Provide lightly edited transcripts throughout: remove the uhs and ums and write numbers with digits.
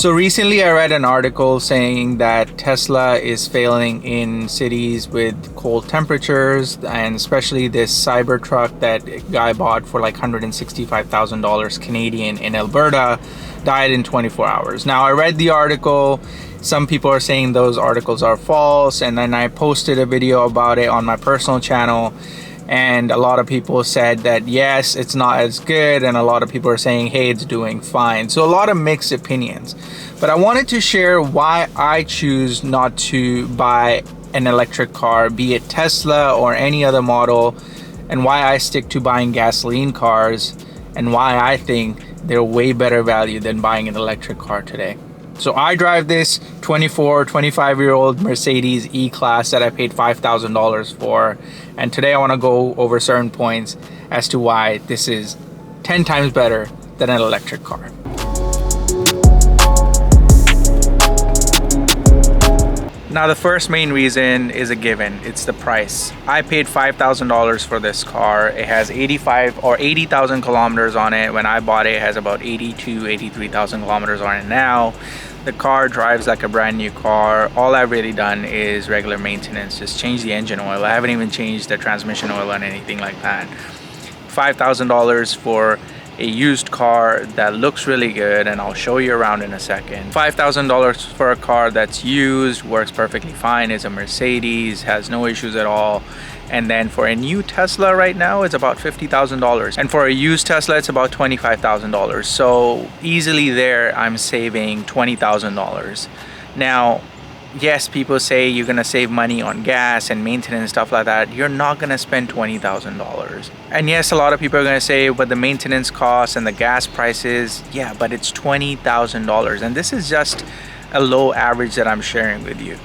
So recently I read an article saying that Tesla is failing in cities with cold temperatures, and especially this Cybertruck that guy bought for like $165,000 Canadian in Alberta died in 24 hours. Now I read the article. Some people are saying those articles are false, and then I posted a video about it on my personal channel, and a lot of people said that yes, it's not as good, and a lot of people are saying hey, it's doing fine. So a lot of mixed opinions, but I wanted to share why I choose not to buy an electric car, be it Tesla or any other model, and why I stick to buying gasoline cars, and why I think they're way better value than buying an electric car today. So I drive this 25-year-old Mercedes E-Class that I paid $5,000 for. And today I want to go over certain points as to why this is 10 times better than an electric car. Now the first main reason is a given. It's the price. I paid $5,000 for this car. It has 80,000 kilometers on it. When I bought it, it has about 83,000 kilometers on it now. The car drives like a brand new car. All I've really done is regular maintenance, just change the engine oil. I haven't even changed the transmission oil or anything like that. $5,000 for a used car that looks really good, and I'll show you around in a second. $5,000 for a car that's used, works perfectly fine, is a Mercedes, has no issues at all. And then for a new Tesla right now, it's about $50,000. And for a used Tesla, it's about $25,000. So easily there, I'm saving $20,000. Now, yes, people say you're gonna save money on gas and maintenance, stuff like that. You're not gonna spend $20,000. And yes, a lot of people are gonna say, but the maintenance costs and the gas prices, yeah, but it's $20,000. And this is just a low average that I'm sharing with you.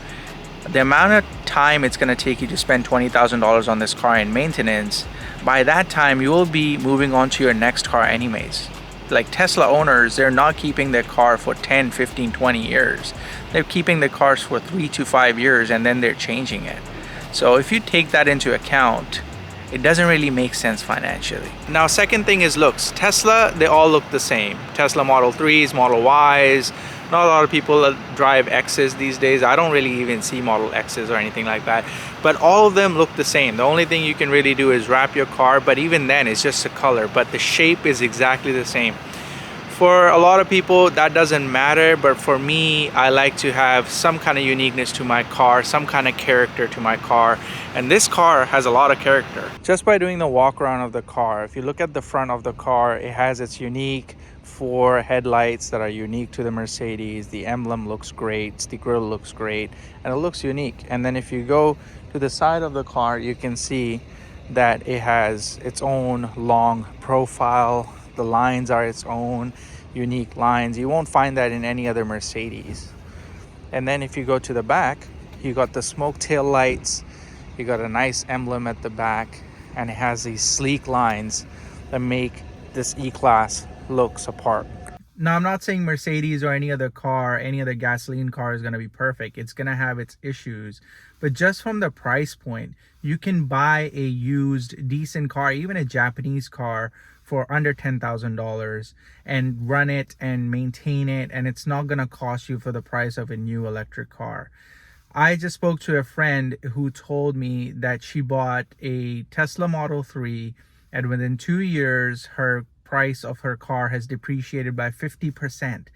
The amount of time it's gonna take you to spend $20,000 on this car in maintenance, by that time you will be moving on to your next car anyways. Like Tesla owners, they're not keeping their car for 10, 15, 20 years. They're keeping the cars for 3 to 5 years, and then they're changing it. So if you take that into account, it doesn't really make sense financially. Now, second thing is looks. Tesla, they all look the same. Tesla Model 3s, Model Ys. Not a lot of people drive X's these days. I don't really even see Model X's or anything like that. But all of them look the same. The only thing you can really do is wrap your car, but even then it's just a color, but the shape is exactly the same. For a lot of people that doesn't matter, but for me, I like to have some kind of uniqueness to my car, some kind of character to my car, and this car has a lot of character. Just by doing the walk around of the car, if you look at the front of the car, it has its unique 4 headlights that are unique to the Mercedes. The emblem looks great, the grille looks great, and it looks unique. And then if you go to the side of the car, you can see that it has its own long profile. The lines are its own unique lines. You won't find that in any other Mercedes. And then if you go to the back, you got the smoke tail lights, you got a nice emblem at the back, and it has these sleek lines that make this E-Class looks apart. Now, I'm not saying Mercedes or any other car, any other gasoline car is going to be perfect. It's going to have its issues. But just from the price point, you can buy a used decent car, even a Japanese car, for under $10,000 and run it and maintain it, and it's not going to cost you for the price of a new electric car. I just spoke to a friend who told me that she bought a Tesla Model 3, and within 2 years her price of her car has depreciated by 50%.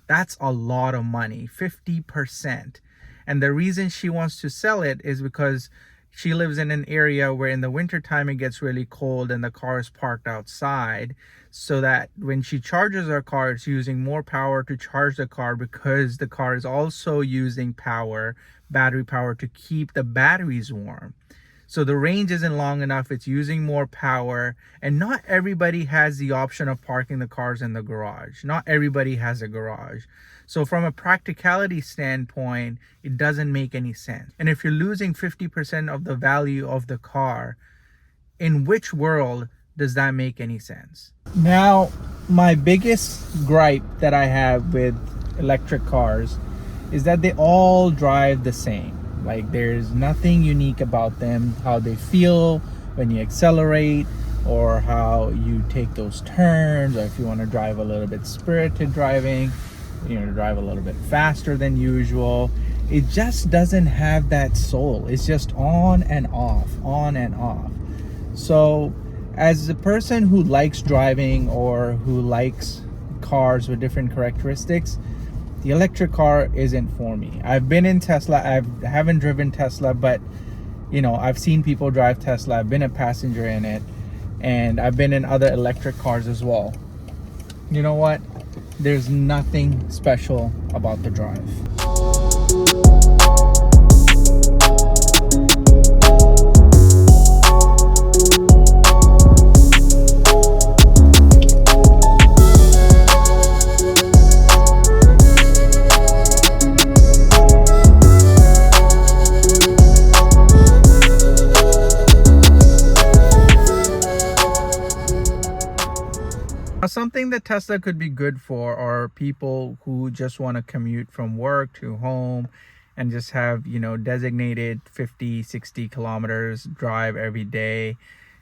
That's a lot of money, 50%. And the reason she wants to sell it is because she lives in an area where in the wintertime it gets really cold and the car is parked outside, so that when she charges her car, it's using more power to charge the car, because the car is also using battery power, to keep the batteries warm. So the range isn't long enough, it's using more power, and not everybody has the option of parking the cars in the garage. Not everybody has a garage. So from a practicality standpoint, it doesn't make any sense. And if you're losing 50% of the value of the car, in which world does that make any sense? Now, my biggest gripe that I have with electric cars is that they all drive the same. Like, there's nothing unique about them, how they feel when you accelerate, or how you take those turns, or if you want to drive a little bit spirited driving. drive a little bit faster than usual. It just doesn't have that soul. It's just on and off, on and off. So as a person who likes driving or who likes cars with different characteristics, the electric car isn't for me. I've been in Tesla. I haven't driven Tesla, but I've seen people drive Tesla. I've been a passenger in it, and I've been in other electric cars as well. You know what? There's nothing special about the drive. Something that Tesla could be good for are people who just want to commute from work to home and just have, designated 50-60 kilometers drive every day.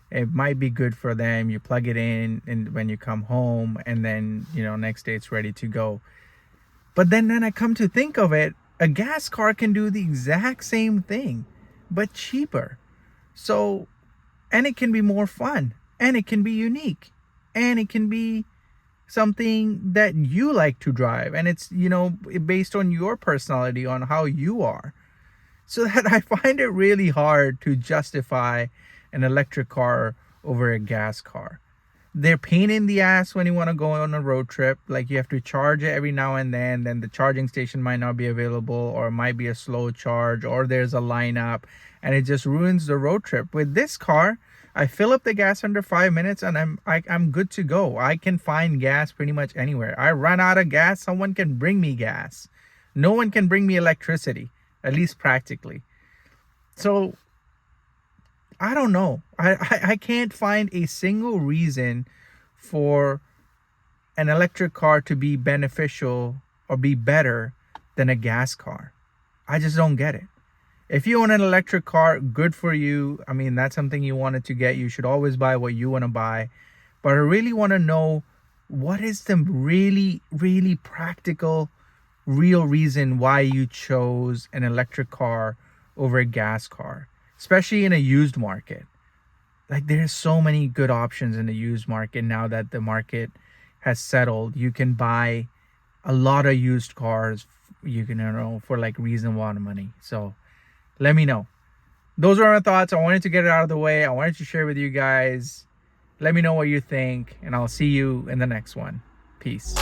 It might be good for them. You plug it in and when you come home, and then, next day it's ready to go. But then I come to think of it, a gas car can do the exact same thing, but cheaper. So, and it can be more fun, and it can be unique, and it can be something that you like to drive, and it's based on your personality, on how you are. So that I find it really hard to justify an electric car over a gas car. They're pain in the ass when you want to go on a road trip. Like, you have to charge it every now and then the charging station might not be available, or it might be a slow charge, or there's a lineup, and it just ruins the road trip. With this car, I fill up the gas under 5 minutes and I'm good to go. I can find gas pretty much anywhere. I run out of gas, someone can bring me gas. No one can bring me electricity, at least practically. So I don't know. I can't find a single reason for an electric car to be beneficial or be better than a gas car. I just don't get it. If you own an electric car, good for you. I mean, that's something you wanted to get. You should always buy what you want to buy. But I really want to know, what is the really, really practical, real reason why you chose an electric car over a gas car, especially in a used market. Like, there's so many good options in the used market now that the market has settled. You can buy a lot of used cars, for like reasonable amount of money. So let me know. Those are my thoughts. I wanted to get it out of the way. I wanted to share with you guys. Let me know what you think, and I'll see you in the next one. Peace.